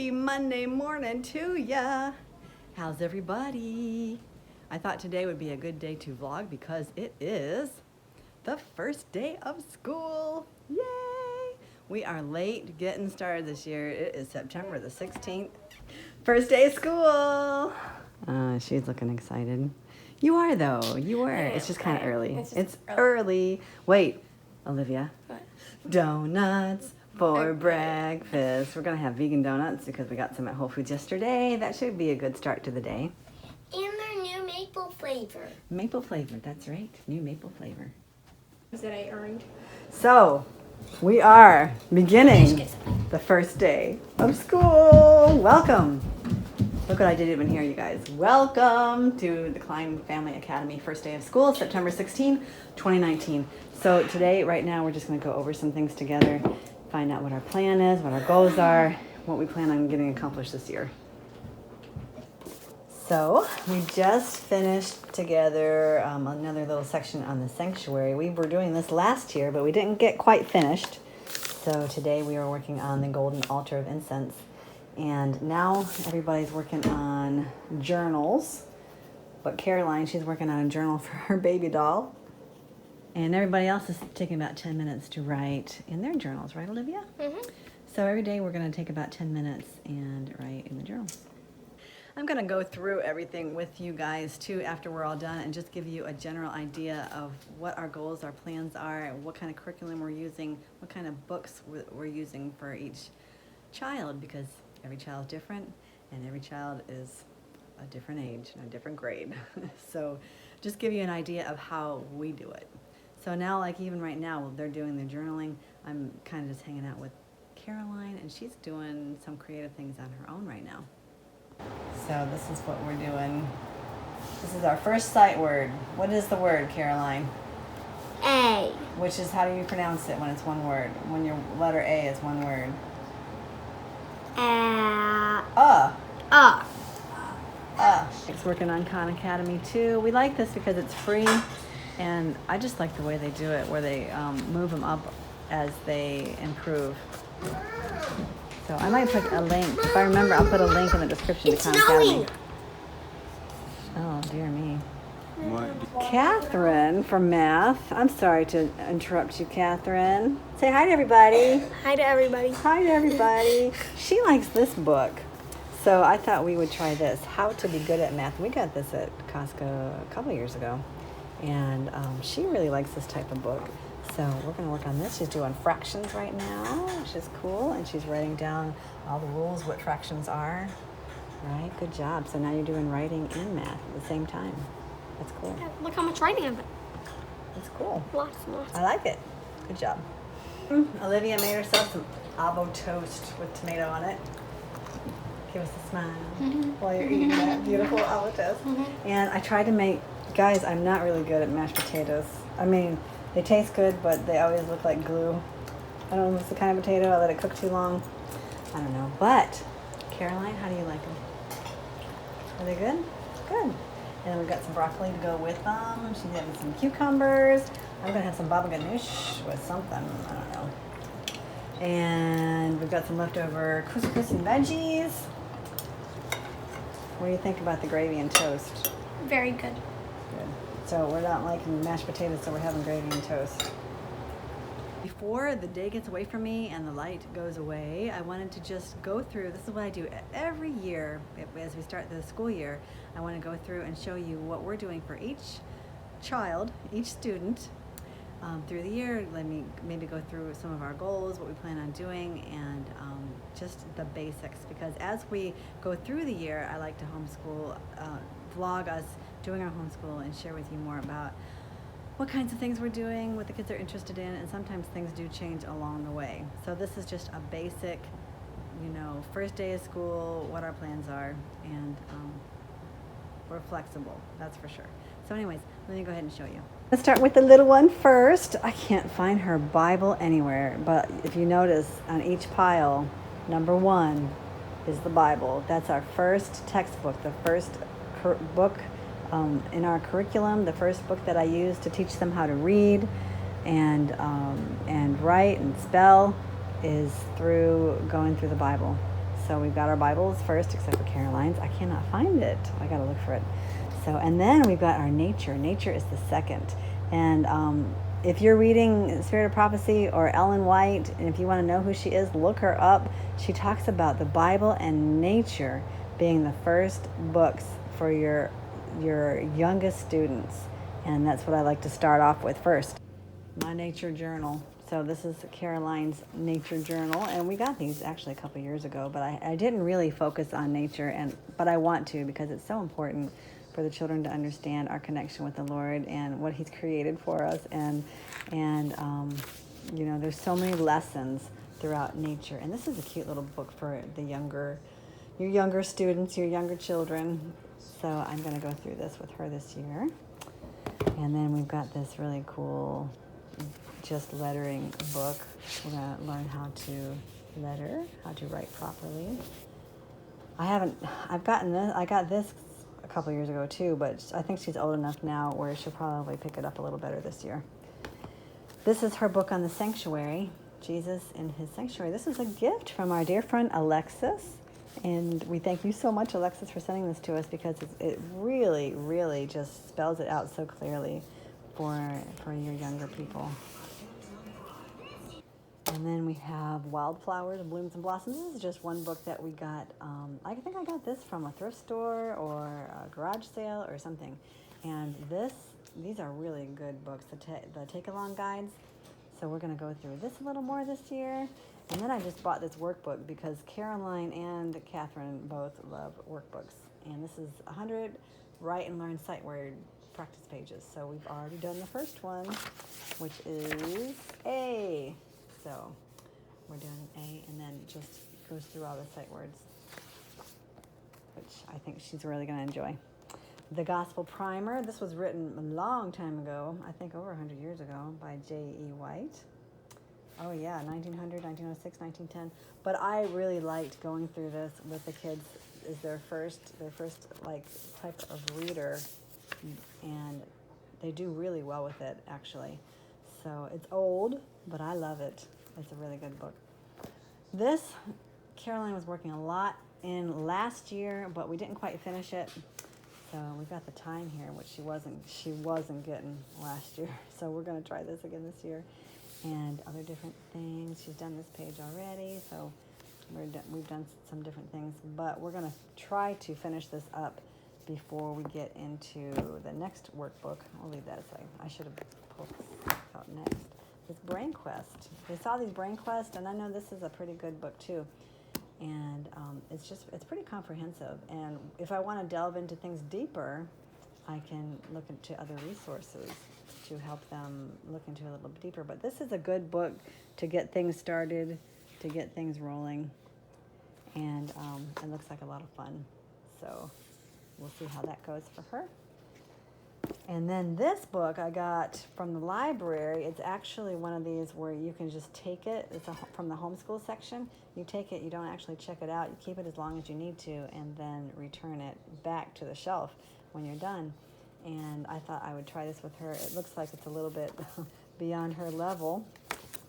Happy Monday morning to ya. How's everybody? I thought today would be a good day to vlog because it is the first day of school. Yay! We are late getting started this year. It is September the 16th. First day of school. She's looking excited. You are though. You were. It's just kind of early. It's early. Wait, Olivia. What? Donuts for breakfast. We're gonna have vegan donuts because we got some at Whole Foods yesterday. That should be a good start to the day. And their new maple flavor. Maple flavor, that's right. New maple flavor. That I earned. So, we are beginning the first day of school. Welcome. Look what I did even here, you guys. Welcome to the Klein Family Academy first day of school, September 16, 2019. So today, right now, we're just gonna go over some things together, find out what our plan is, what our goals are, what we plan on getting accomplished this year. So we just finished together another little section on the sanctuary. We were doing this last year, but we didn't get quite finished. So today we are working on the golden altar of incense. And now everybody's working on journals. But Caroline, she's working on a journal for her baby doll. And everybody else is taking about 10 minutes to write in their journals, right, Olivia? Mm-hmm. So every day we're going to take about 10 minutes and write in the journals. I'm going to go through everything with you guys too after we're all done and just give you a general idea of what our goals, our plans are, what kind of curriculum we're using, what kind of books we're using for each child, because every child is different and every child is a different age and a different grade. So just give you an idea of how we do it. So now, like even right now, they're doing their journaling. I'm kind of just hanging out with Caroline, and she's doing some creative things on her own right now. So this is what we're doing. This is our first sight word. What is the word, Caroline? A. Which is, how do you pronounce it when it's one word? When your letter A is one word? It's working on Khan Academy too. We like this because it's free, and I just like the way they do it, where they move them up as they improve. So I might put a link. If I remember, I'll put a link in the description to Khan Academy. Oh, dear me. What? Catherine from math. I'm sorry to interrupt you, Catherine. Say hi to everybody. Hi to everybody. Hi to everybody. She likes this book. So I thought we would try this, How to Be Good at Math. We got this at Costco a couple years ago. And she really likes this type of book. So we're going to work on this. She's doing fractions right now, which is cool. And she's writing down all the rules, what fractions are. Right, good job. So now you're doing writing and math at the same time. That's cool. Yeah, look how much writing I've done. That's cool. Lots. I like it. Good job. Olivia made herself some avo toast with tomato on it. Give us a smile while you're eating that beautiful avo toast. And I tried to make, guys, I'm not really good at mashed potatoes. I mean, they taste good, but they always look like glue. I don't know if it's the kind of potato, I let it cook too long. I don't know. But, Caroline, how do you like them? Are they good? Good. And then we've got some broccoli to go with them. She's having some cucumbers. I'm going to have some baba ganoush with something. I don't know. And we've got some leftover couscous and veggies. What do you think about the gravy and toast? Very good. Good. So we're not liking mashed potatoes, so we're having gravy and toast. Before the day gets away from me and the light goes away, I wanted to just go through, this is what I do every year as we start the school year. I want to go through and show you what we're doing for each child, each student through the year. Let me maybe go through some of our goals, what we plan on doing, and just the basics, because as we go through the year, I like to homeschool, vlog us doing our homeschool and share with you more about what kinds of things we're doing, what the kids are interested in, and sometimes things do change along the way. So this is just a basic, first day of school, what our plans are, and we're flexible, that's for sure. So anyways, let me go ahead and show you. Let's start with the little one first. I can't find her Bible anywhere, but if you notice on each pile, number 1 is the Bible. That's our first textbook, the first book in our curriculum, the first book that I use to teach them how to read and write and spell is through going through the Bible. So we've got our Bibles first, except for Caroline's. I cannot find it. I got to look for it. So, and then we've got our nature. Nature is the second. And if you're reading Spirit of Prophecy or Ellen White, and if you want to know who she is, look her up. She talks about the Bible and nature being the first books for your youngest students. And that's what I like to start off with first. My nature journal. So this is Caroline's nature journal, and we got these actually a couple years ago, but I didn't really focus on nature, but I want to, because it's so important for the children to understand our connection with the Lord and what He's created for us, and there's so many lessons throughout nature, and this is a cute little book for your younger students, your younger children. So I'm going to go through this with her this year, and then we've got this really cool just lettering book. We're going to learn how to letter, how to write properly. I got this a couple years ago too, but I think she's old enough now where she'll probably pick it up a little better this year. This is her book on the sanctuary, Jesus in His Sanctuary. This is a gift from our dear friend Alexis, and we thank you so much, Alexis, for sending this to us, because it really, really just spells it out so clearly for your younger people. And then we have Wildflowers, Blooms and Blossoms. This is just one book that we got. I think I got this from a thrift store or a garage sale or something. And these are really good books, the take-along guides. So we're going to go through this a little more this year. And then I just bought this workbook because Caroline and Catherine both love workbooks. And this is 100 Write and Learn Sight Word practice pages. So we've already done the first one, which is A. So we're doing A, and then just goes through all the sight words, which I think she's really going to enjoy. The Gospel Primer. This was written a long time ago, I think over 100 years ago, by J.E. White. Oh yeah, 1900, 1906, 1910. But I really liked going through this with the kids. Is their first like type of reader, and they do really well with it, actually. So it's old, but I love it. It's a really good book. This, Caroline was working a lot in last year, but we didn't quite finish it. So we've got the time here, which she wasn't getting last year. So we're going to try this again this year. And other different things. She's done this page already, so we've done some different things. But we're going to try to finish this up before we get into the next workbook. I'll leave that aside. I should have pulled this out next. This Brain Quest. We saw these Brain Quest, and I know this is a pretty good book too. And it's pretty comprehensive. And if I want to delve into things deeper, I can look into other resources to help them look into a little bit deeper. But this is a good book to get things started, to get things rolling. And it looks like a lot of fun. So we'll see how that goes for her. And then this book I got from the library. It's actually one of these where you can just take it. It's from the homeschool section. You take it, you don't actually check it out. You keep it as long as you need to, and then return it back to the shelf when you're done. And I thought I would try this with her. It looks like it's a little bit beyond her level,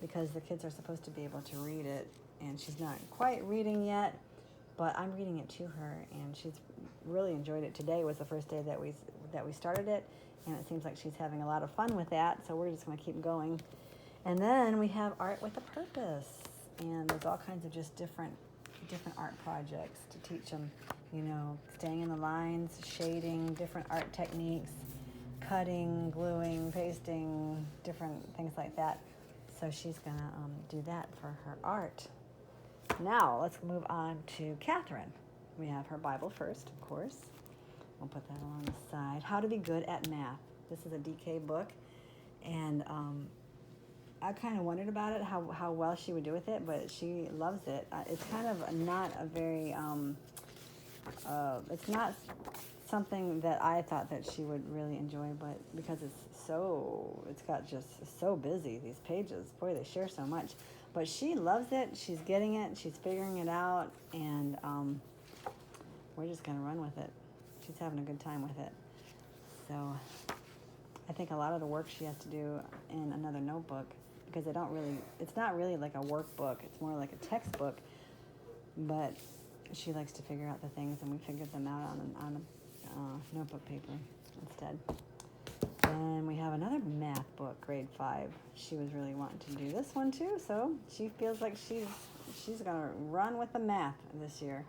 because the kids are supposed to be able to read it, and she's not quite reading yet, but I'm reading it to her, and she's really enjoyed it. Today was the first day that we started it, and it seems like she's having a lot of fun with that, so we're just going to keep going. And then we have Art with a Purpose, and there's all kinds of just different art projects to teach them, staying in the lines, shading, different art techniques, cutting, gluing, pasting, different things like that. So she's going to do that for her art. Now, let's move on to Catherine. We have her Bible first, of course. We'll put that along the side. How to Be Good at Math. This is a DK book, and I kind of wondered about it, how well she would do with it, but she loves it. It's kind of not a very, it's not something that I thought that she would really enjoy, but because it's got just so busy, these pages, boy, they share so much. But she loves it, she's getting it, she's figuring it out, and we're just going to run with it. She's having a good time with it. So I think a lot of the work she has to do in another notebook, because it's not really like a workbook, it's more like a textbook, but she likes to figure out the things, and we figured them out on notebook paper instead. And we have another math book, grade 5. She was really wanting to do this one too, so she feels like she's gonna run with the math this year.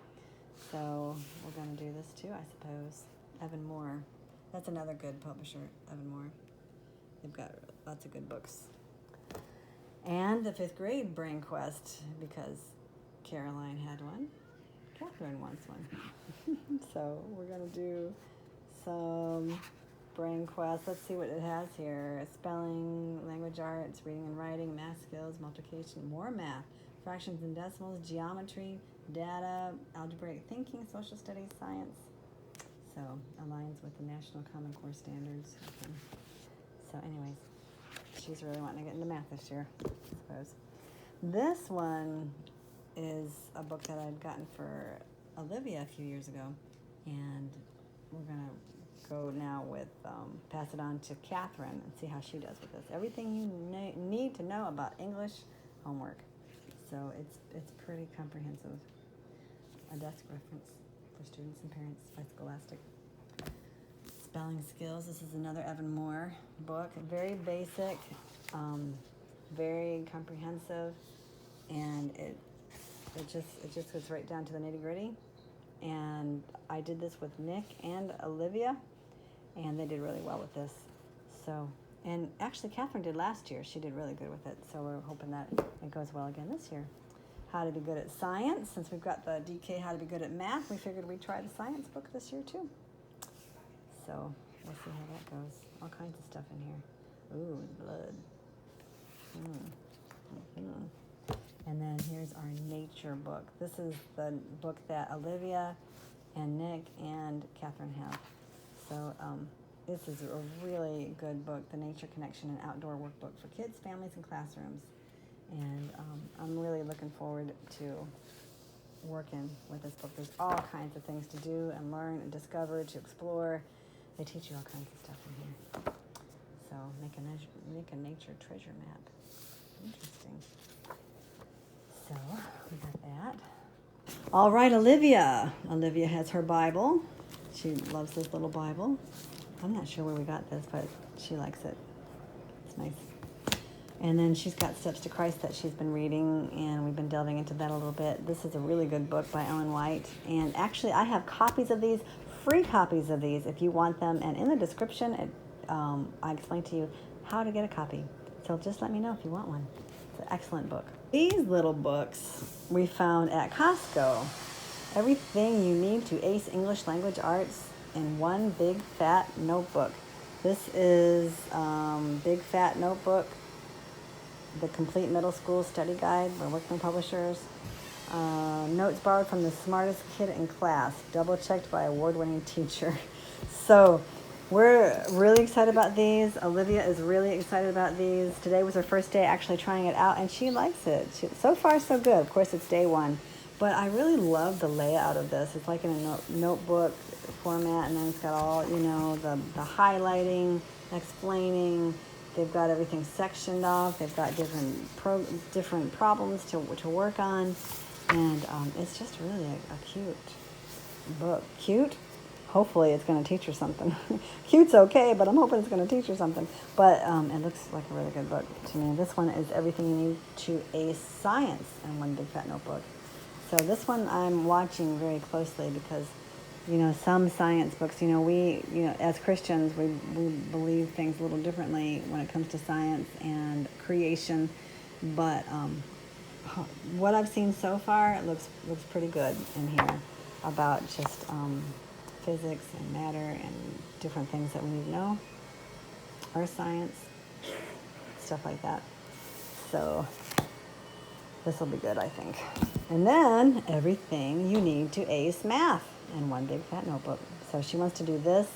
So we're gonna do this too, I suppose. Evan Moore, that's another good publisher, Evan Moore. They've got lots of good books. And the 5th grade brain quest, because Caroline had one. Catherine wants one. So we're gonna do some brain quest. Let's see what it has here. Spelling, language arts, reading and writing, math skills, multiplication, more math, fractions and decimals, geometry, data, algebraic thinking, social studies, science. So aligns with the National Common Core standards. Okay. So anyways, she's really wanting to get into math this year, I suppose. This one is a book that I'd gotten for Olivia a few years ago, and we're gonna go now with pass it on to Catherine and see how she does with this. Everything you need to know about English homework. So it's pretty comprehensive. A desk reference for students and parents by Scholastic. Spelling skills. This is another Evan Moore book. Very basic, very comprehensive, and it just goes right down to the nitty-gritty. And I did this with Nick and Olivia, and they did really well with this. So, and actually Catherine did last year. She did really good with it. So we're hoping that it goes well again this year. How to be good at science. Since we've got the DK How to Be Good at Math, we figured we'd try the science book this year too. So we'll see how that goes. All kinds of stuff in here. Ooh, blood. And then here's our nature book. This is the book that Olivia and Nick and Catherine have. So this is a really good book, The Nature Connection and Outdoor Workbook for Kids, Families, and Classrooms. And I'm really looking forward to working with this book. There's all kinds of things to do and learn and discover, to explore. They teach you all kinds of stuff in here. So make a nature treasure map. Interesting. So we got that. All right, Olivia. Olivia has her Bible. She loves this little Bible. I'm not sure where we got this, but she likes it. It's nice. And then she's got Steps to Christ that she's been reading, and we've been delving into that a little bit. This is a really good book by Ellen White. And actually, I have copies of these, free copies of these, if you want them. And in the description, I explain to you how to get a copy. So just let me know if you want one. It's an excellent book. These little books we found at Costco. Everything you need to ace English language arts in one big fat notebook. This is Big Fat Notebook, the Complete Middle School Study Guide by Workman Publishers. Notes borrowed from the smartest kid in class, double-checked by award-winning teacher. So we're really excited about these. Olivia is really excited about these. Today was her first day actually trying it out, and she likes it. So far, so good. Of course, it's day one. But I really love the layout of this. It's like in a notebook format, and then it's got all, the highlighting, explaining. They've got everything sectioned off. They've got different problems to work on. And it's just really a cute book. Cute? Hopefully it's going to teach her something. Cute's okay, but I'm hoping it's going to teach her something. But it looks like a really good book to me. This one is everything you need to ace science in one big fat notebook. So this one I'm watching very closely because, some science books, we as Christians, we believe things a little differently when it comes to science and creation. But what I've seen so far, it looks pretty good in here about just physics and matter and different things that we need to know, earth science, stuff like that. So this will be good, I think. And then everything you need to ace math in one big fat notebook. So she wants to do this,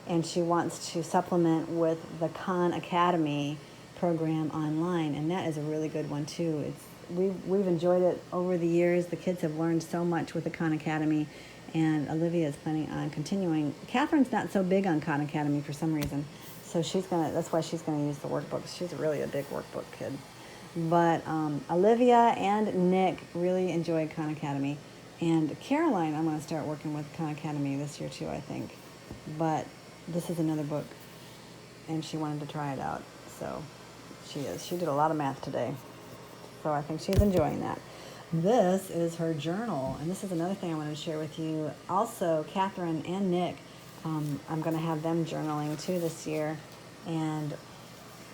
and she wants to supplement with the Khan Academy program online, and that is a really good one too. We've enjoyed it over the years. The kids have learned so much with the Khan Academy, and Olivia is planning on continuing. Catherine's not so big on Khan Academy for some reason, so that's why she's gonna use the workbooks. She's really a big workbook kid. But Olivia and Nick really enjoyed Khan Academy. And Caroline, I'm going to start working with Khan Academy this year too, I think. But this is another book, and she wanted to try it out. So she is. She did a lot of math today. So I think she's enjoying that. This is her journal, and this is another thing I wanted to share with you. Also, Catherine and Nick, I'm going to have them journaling too this year. And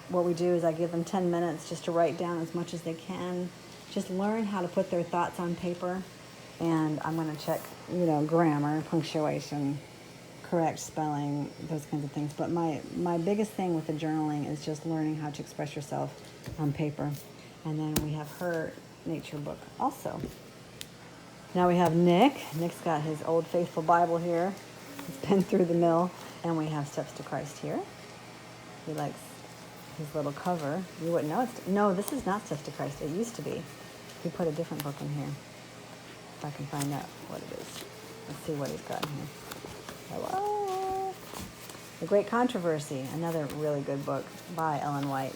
what we do is I give them 10 minutes just to write down as much as they can. Just learn how to put their thoughts on paper. And I'm going to check, grammar, punctuation, correct spelling, those kinds of things. But my biggest thing with the journaling is just learning how to express yourself on paper. And then we have her nature book also. Now we have Nick. Nick's got his Old Faithful Bible here. It's been through the mill. And we have Steps to Christ here. He likes his little cover. You wouldn't know it's... No, this is not Steps to Christ. It used to be. He put a different book in here. If I can find out what it is. Let's see what he's got in here. Hello. The Great Controversy, another really good book by Ellen White.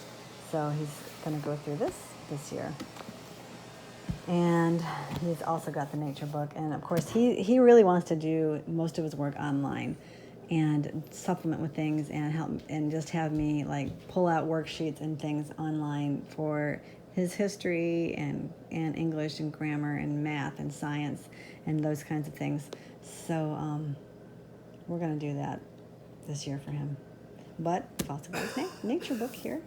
So he's going to go through this year. And he's also got the nature book. And of course, he really wants to do most of his work online and supplement with things and help and just have me like pull out worksheets and things online for his history and English and grammar and math and science and those kinds of things. So we're going to do that this year for him. But I've also got his nature book here.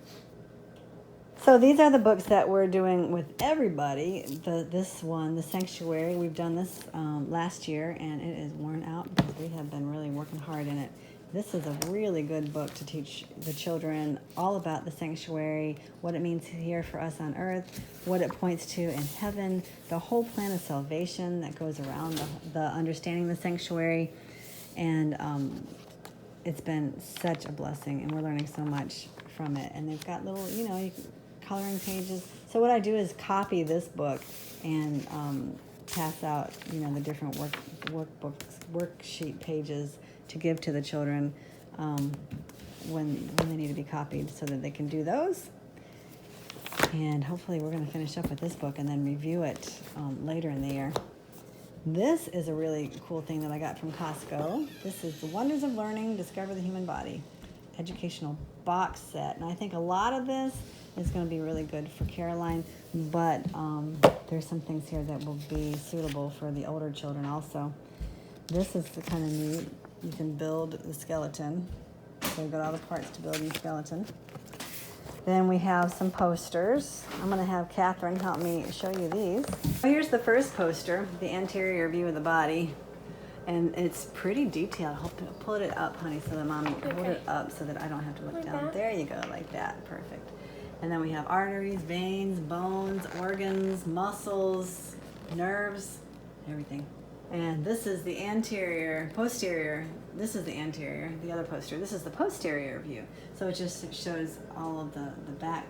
So these are the books that we're doing with everybody. This one, The Sanctuary, we've done this last year, and it is worn out because we have been really working hard in it. This is a really good book to teach the children all about the sanctuary, what it means here for us on earth, what it points to in heaven, the whole plan of salvation that goes around the understanding the sanctuary. And it's been such a blessing, and we're learning so much from it. And they've got little, coloring pages. So what I do is copy this book and pass out, the different worksheet pages to give to the children when they need to be copied so that they can do those. And hopefully we're going to finish up with this book and then review it later in the year. This is a really cool thing that I got from Costco. This is The Wonders of Learning, Discover the Human Body, educational box set. And I think a lot of this is going to be really good for Caroline, but there's some things here that will be suitable for the older children also. This is kind of neat. You can build the skeleton. So we've got all the parts to build the skeleton. Then we have some posters. I'm going to have Catherine help me show you these. Here's the first poster, the anterior view of the body. And it's pretty detailed. Pull it up, honey, so that Mommy can hold it up so that I don't have to look Like down. that? There you go, like that. Perfect. And then we have arteries, veins, bones, organs, muscles, nerves, everything. And this is the posterior. This is the anterior, the other poster. This is the posterior view. So it just shows all of the back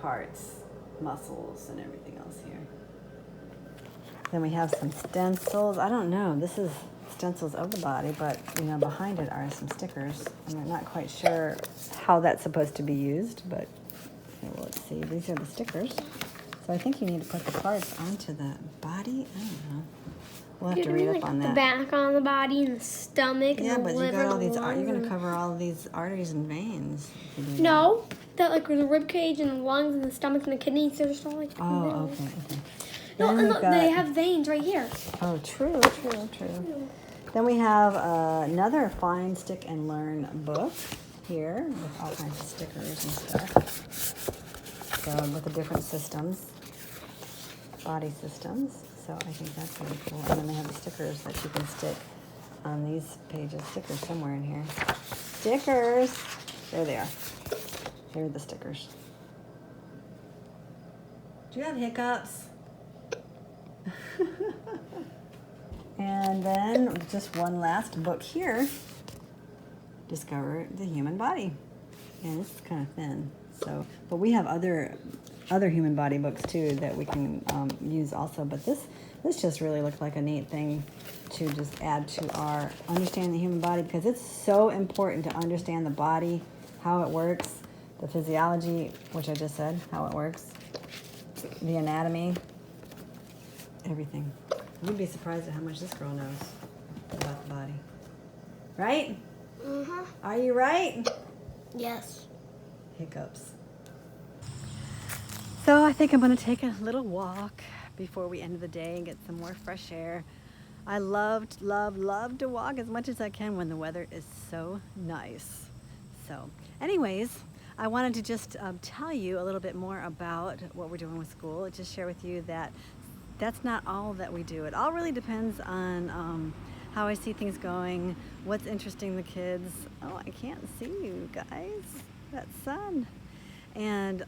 parts, muscles, and everything else here. Then we have some stencils. I don't know. This is stencils of the body, but behind it are some stickers. I'm not quite sure how that's supposed to be used, but let's see. These are the stickers. So I think you need to put the parts onto the body. I don't know. We'll have to read up on that. The back on the body and the stomach and the but liver. you got all these. Lungs, You're going to cover all of these arteries and veins. If you do No, that like the rib cage and the lungs and the stomach and the kidneys. They're just all like. that. Oh, okay. No, Then and we've look, got- they have veins right here. Oh, true. Then we have another Find, Stick, and Learn book here with all kinds of stickers and stuff. So with the different systems, body systems. So I think that's really cool. And then they have the stickers that you can stick on these pages. Stickers somewhere in here. Stickers! There they are. Here are the stickers. Do you have hiccups? And then just one last book here. Discover the Human Body. And this is kind of thin. So, but we have other human body books too that we can use also. But this just really looked like a neat thing to just add to our understanding the human body, because it's so important to understand the body, how it works, the physiology, which I just said, how it works, the anatomy, everything. You'd be surprised at how much this girl knows about the body. Right? Mm-hmm. Are you right? Yes. Hiccups. So I think I'm going to take a little walk before we end the day and get some more fresh air. I love to walk as much as I can when the weather is so nice. So anyways, I wanted to just tell you a little bit more about what we're doing with school. Just share with you that that's not all that we do. It all really depends on how I see things going, what's interesting the kids. Oh, I can't see you guys. That sun. And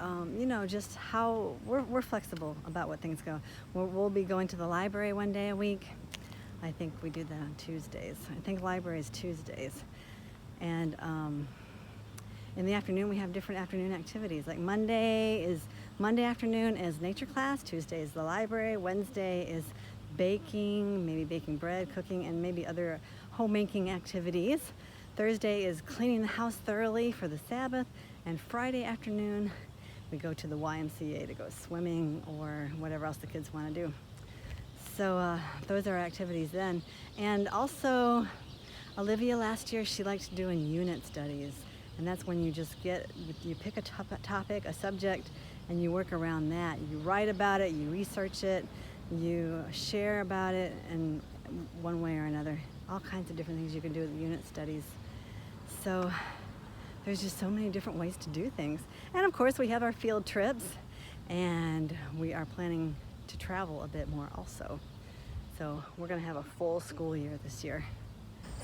just how we're flexible about what things go. We'll be going to the library one day a week. I think we do that on Tuesdays. I think library is Tuesdays. And in the afternoon, we have different afternoon activities. Like Monday afternoon is nature class. Tuesday is the library. Wednesday is baking, maybe baking bread, cooking, and maybe other homemaking activities. Thursday is cleaning the house thoroughly for the Sabbath. And Friday afternoon, we go to the YMCA to go swimming or whatever else the kids want to do. So those are our activities then. And also, Olivia last year, she liked doing unit studies. And that's when you just you pick a topic, a subject, and you work around that. You write about it, you research it, you share about it in one way or another. All kinds of different things you can do with unit studies. So there's just so many different ways to do things. And of course, we have our field trips, and we are planning to travel a bit more also. So we're going to have a full school year this year.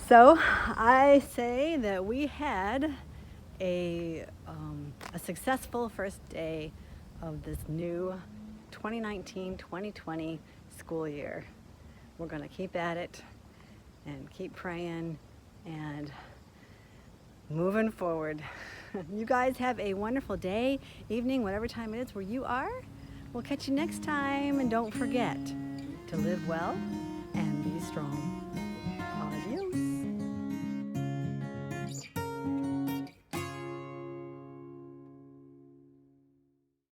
So I say that we had a successful first day of this new 2019-2020 school year. We're going to keep at it and keep praying and moving forward. You guys have a wonderful day, evening, whatever time it is where you are. We'll catch you next time, and don't forget to live well and be strong.